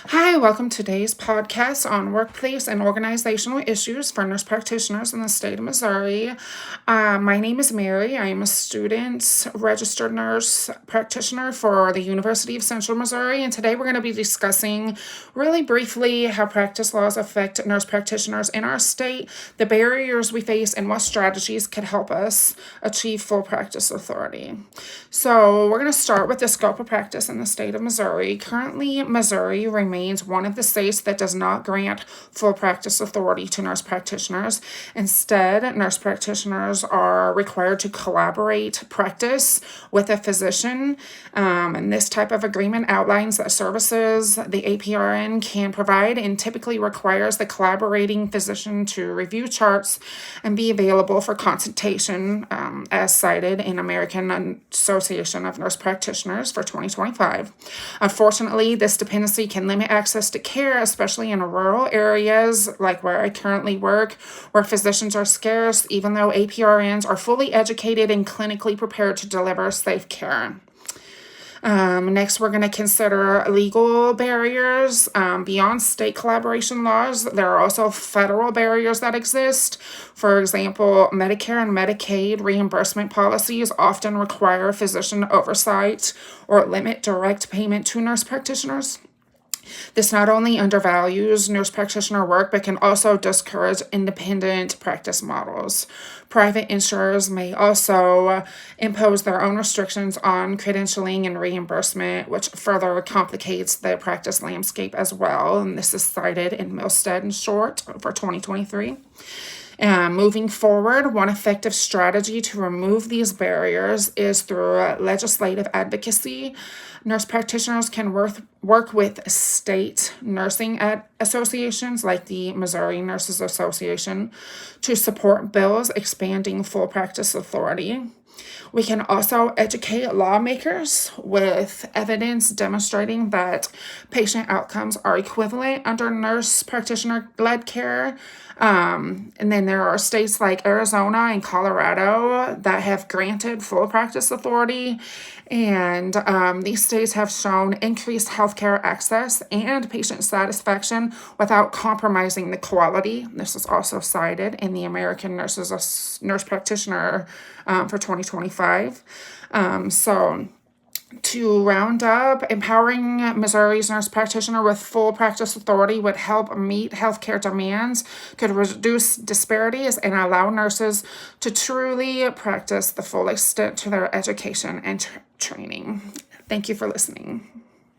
Hi, welcome to today's podcast on workplace and organizational issues for nurse practitioners in the state of Missouri. My name is Mary. I am a student registered nurse practitioner for the University of Central Missouri, and today we're going to be discussing really briefly how practice laws affect nurse practitioners in our state, the barriers we face, and what strategies could help us achieve full practice authority. So we're going to start with the scope of practice in the state of Missouri. Currently, Missouri remains one of the states that does not grant full practice authority to nurse practitioners. Instead, nurse practitioners are required to collaborate practice with a physician, and this type of agreement outlines the services the APRN can provide and typically requires the collaborating physician to review charts and be available for consultation, as cited in American Association of Nurse Practitioners for 2025. Unfortunately, this dependency can limit access to care, especially in rural areas like where I currently work, where physicians are scarce, even though APRNs are fully educated and clinically prepared to deliver safe care. Next, we're going to consider legal barriers. Beyond state collaboration laws, there are also federal barriers that exist. For example, Medicare and Medicaid reimbursement policies often require physician oversight or limit direct payment to nurse practitioners. This not only undervalues nurse practitioner work, but can also discourage independent practice models. Private insurers may also impose their own restrictions on credentialing and reimbursement, which further complicates the practice landscape as well. And this is cited in Milstead and Short for 2023. Moving forward, one effective strategy to remove these barriers is through legislative advocacy. Nurse practitioners can work with state nursing associations like the Missouri Nurses Association to support bills expanding full practice authority. We can also educate lawmakers with evidence demonstrating that patient outcomes are equivalent under nurse practitioner-led care. And then there are states like Arizona and Colorado that have granted full practice authority. And these states have shown increased healthcare access and patient satisfaction without compromising the quality. This is also cited in the American Nurse Practitioner for 2025. So to round up, empowering Missouri's nurse practitioner with full practice authority would help meet healthcare demands, could reduce disparities, and allow nurses to truly practice the full extent to their education and training. Thank you for listening.